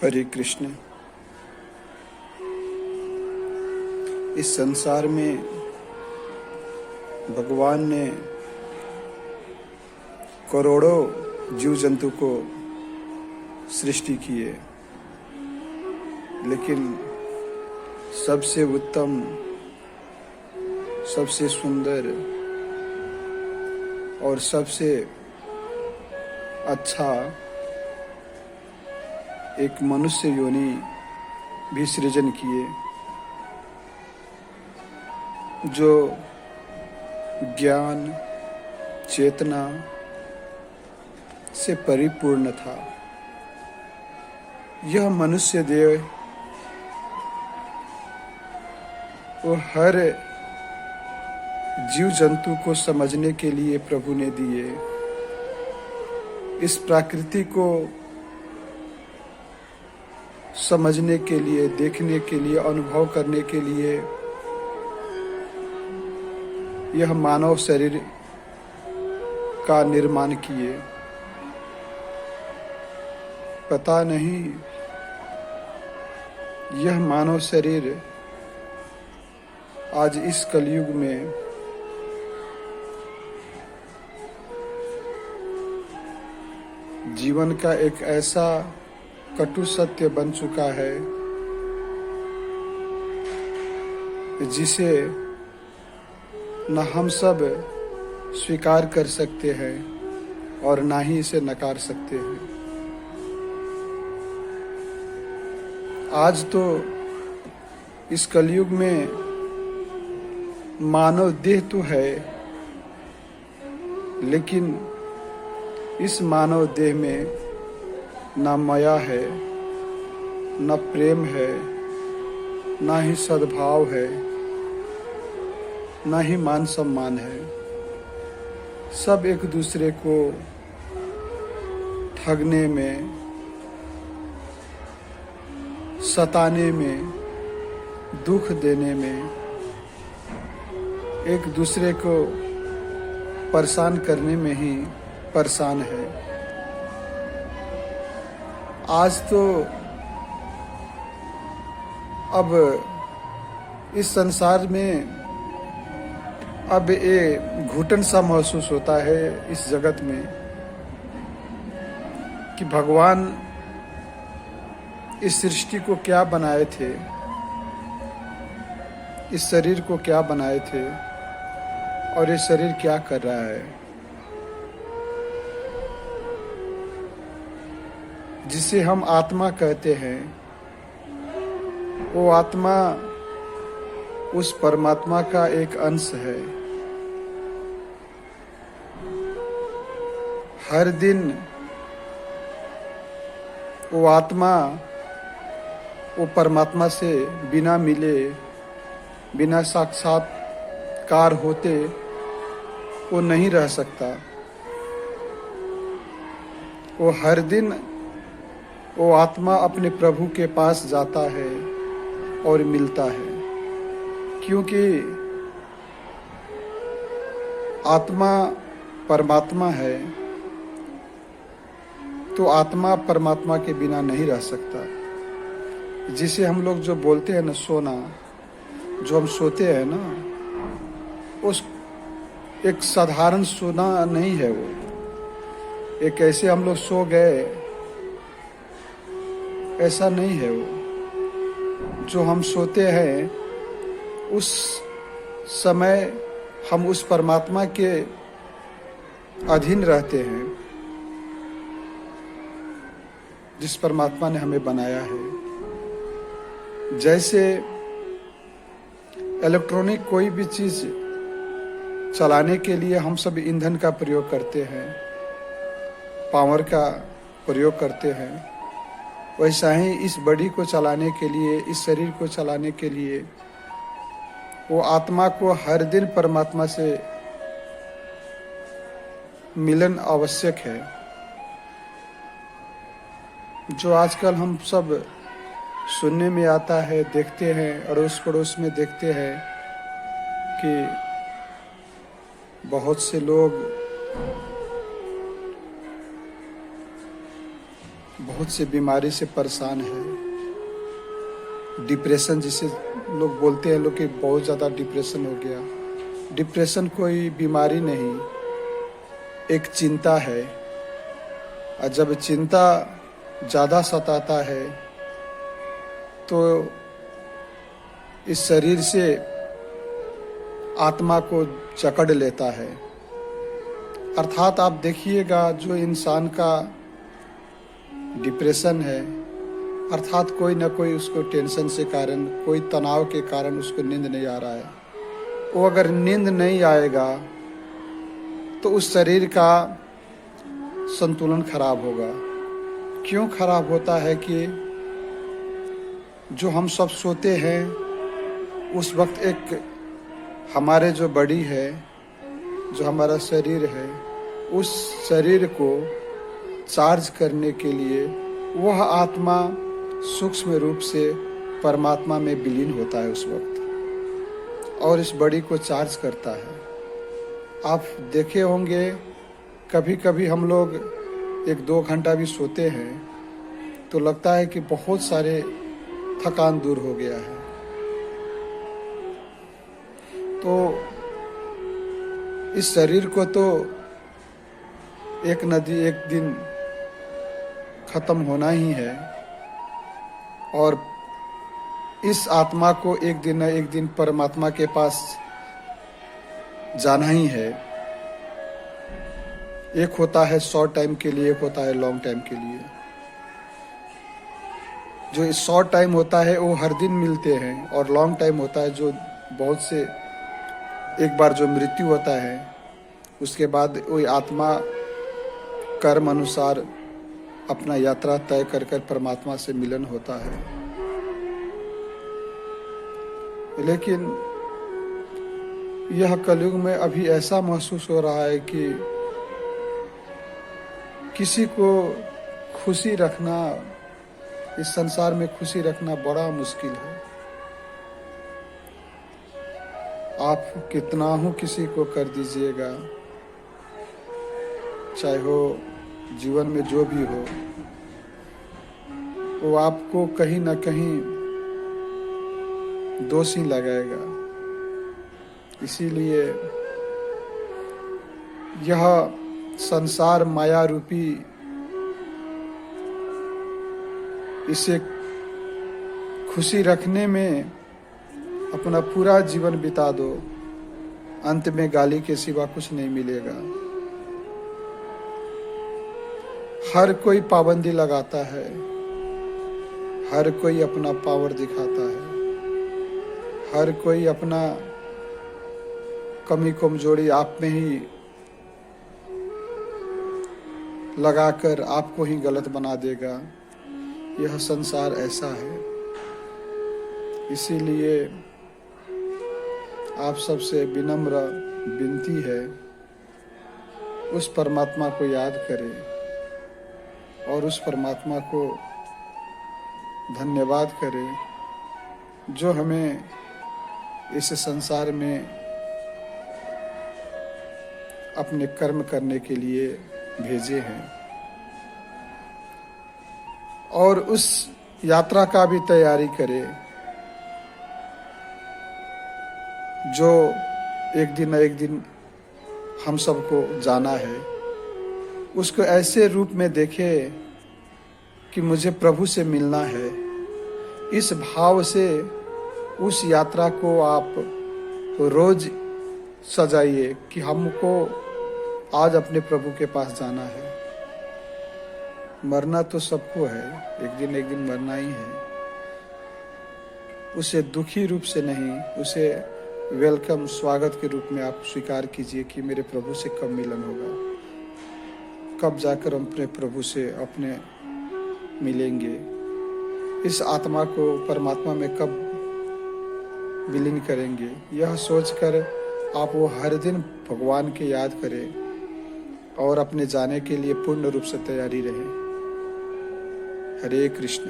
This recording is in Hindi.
हरे कृष्ण। इस संसार में भगवान ने करोड़ों जीव जंतु को सृष्टि की है, लेकिन सबसे उत्तम, सबसे सुंदर और सबसे अच्छा एक मनुष्य योनि भी सृजन किए, जो ज्ञान चेतना से परिपूर्ण था। यह मनुष्य देह वो हर जीव जंतु को समझने के लिए प्रभु ने दिए। इस प्रकृति को समझने के लिए, देखने के लिए, अनुभव करने के लिए यह मानव शरीर का निर्माण किए। पता नहीं यह मानव शरीर आज इस कलयुग में जीवन का एक ऐसा कटु सत्य बन चुका है जिसे न हम सब स्वीकार कर सकते हैं और ना ही इसे नकार सकते हैं। आज तो इस कलयुग में मानव देह तो है, लेकिन इस मानव देह में ना माया है, ना प्रेम है, ना ही सद्भाव है, ना ही मान सम्मान है। सब एक दूसरे को ठगने में, सताने में, दुख देने में, एक दूसरे को परेशान करने में ही परेशान है। आज तो अब इस संसार में अब ये घुटन सा महसूस होता है इस जगत में कि भगवान इस सृष्टि को क्या बनाए थे, इस शरीर को क्या बनाए थे और ये शरीर क्या कर रहा है। जिसे हम आत्मा कहते हैं, वो आत्मा उस परमात्मा का एक अंश है। हर दिन वो आत्मा वो परमात्मा से बिना मिले, बिना साक्षात्कार होते वो नहीं रह सकता। वो हर दिन वो आत्मा अपने प्रभु के पास जाता है और मिलता है, क्योंकि आत्मा परमात्मा है, तो आत्मा परमात्मा के बिना नहीं रह सकता। जिसे हम लोग जो बोलते हैं ना सोना, जो हम सोते हैं ना, उस एक साधारण सोना नहीं है। वो एक ऐसे हम लोग सो गए, ऐसा नहीं है। वो जो हम सोते हैं उस समय हम उस परमात्मा के अधीन रहते हैं, जिस परमात्मा ने हमें बनाया है। जैसे इलेक्ट्रॉनिक कोई भी चीज चलाने के लिए हम सब ईंधन का प्रयोग करते हैं, पावर का प्रयोग करते हैं, वैसा ही इस बॉडी को चलाने के लिए, इस शरीर को चलाने के लिए वो आत्मा को हर दिन परमात्मा से मिलन आवश्यक है। जो आजकल हम सब सुनने में आता है, देखते हैं, अड़ोस पड़ोस में देखते हैं कि बहुत से लोग बहुत से बीमारी से परेशान है। डिप्रेशन जिसे लोग बोलते हैं लोग कि बहुत ज़्यादा डिप्रेशन हो गया। डिप्रेशन कोई बीमारी नहीं, एक चिंता है। और जब चिंता ज़्यादा सताता है तो इस शरीर से आत्मा को जकड़ लेता है। अर्थात आप देखिएगा, जो इंसान का डिप्रेशन है, अर्थात कोई ना कोई उसको टेंशन से कारण, कोई तनाव के कारण उसको नींद नहीं आ रहा है, वो अगर नींद नहीं आएगा तो उस शरीर का संतुलन खराब होगा। क्यों खराब होता है कि जो हम सब सोते हैं उस वक्त एक हमारे जो बॉडी है, जो हमारा शरीर है, उस शरीर को चार्ज करने के लिए वह आत्मा सूक्ष्म रूप से परमात्मा में विलीन होता है उस वक्त, और इस बॉडी को चार्ज करता है। आप देखे होंगे कभी कभी हम लोग 1-2 घंटा भी सोते हैं तो लगता है कि बहुत सारे थकान दूर हो गया है। तो इस शरीर को तो एक दिन खत्म होना ही है, और इस आत्मा को एक दिन न एक दिन परमात्मा के पास जाना ही है। एक होता है शॉर्ट टाइम के लिए, एक होता है लॉन्ग टाइम के लिए। जो शॉर्ट टाइम होता है वो हर दिन मिलते हैं, और लॉन्ग टाइम होता है जो बहुत से एक बार जो मृत्यु होता है उसके बाद वही आत्मा कर्म अनुसार अपना यात्रा तय कर कर परमात्मा से मिलन होता है। लेकिन यह कलयुग में अभी ऐसा महसूस हो रहा है कि किसी को खुशी रखना, इस संसार में खुशी रखना बड़ा मुश्किल है। आप कितना हो किसी को कर दीजिएगा, चाहे हो जीवन में जो भी हो, वो आपको कहीं ना कहीं दोषी लगाएगा। इसीलिए यह संसार माया रूपी, इसे खुशी रखने में अपना पूरा जीवन बिता दो, अंत में गाली के सिवा कुछ नहीं मिलेगा। हर कोई पाबंदी लगाता है, हर कोई अपना पावर दिखाता है, हर कोई अपना कमी कमजोरी आप में ही लगाकर आपको ही गलत बना देगा। यह संसार ऐसा है। इसीलिए आप सबसे विनम्र विनती है, उस परमात्मा को याद करें और उस परमात्मा को धन्यवाद करें जो हमें इस संसार में अपने कर्म करने के लिए भेजे हैं, और उस यात्रा का भी तैयारी करें जो एक दिन न एक दिन हम सबको जाना है। उसको ऐसे रूप में देखे कि मुझे प्रभु से मिलना है। इस भाव से उस यात्रा को आप रोज सजाइए कि हमको आज अपने प्रभु के पास जाना है। मरना तो सबको है, एक दिन मरना ही है। उसे दुखी रूप से नहीं, उसे वेलकम, स्वागत के रूप में आप स्वीकार कीजिए कि मेरे प्रभु से कब मिलन होगा, कब जाकर हम अपने प्रभु से अपने मिलेंगे, इस आत्मा को परमात्मा में कब विलीन करेंगे। यह सोचकर आप वो हर दिन भगवान की याद करें और अपने जाने के लिए पूर्ण रूप से तैयारी रहे। हरे कृष्ण।